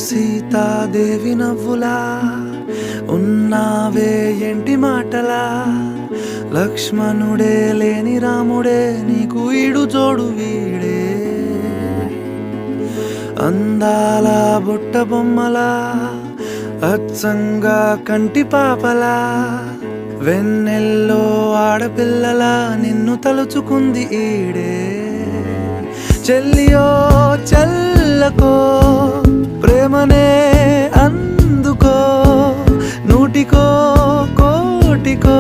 సీతాదేవి నవ్వులా ఉన్నావే ఎంటి మాటలా లక్ష్మణుడే లేని రాముడే నీకు ఈడు జోడు వీడే అందాల బుట్ట బొమ్మలా అచ్చంగా కంటి పాపలా వెన్నెల్లో ఆడపిల్లలా నిన్ను తలుచుకుంది ఈడే చెల్లియో చల్లకో ప్రేమనే అందుకో నూటికో కోటికో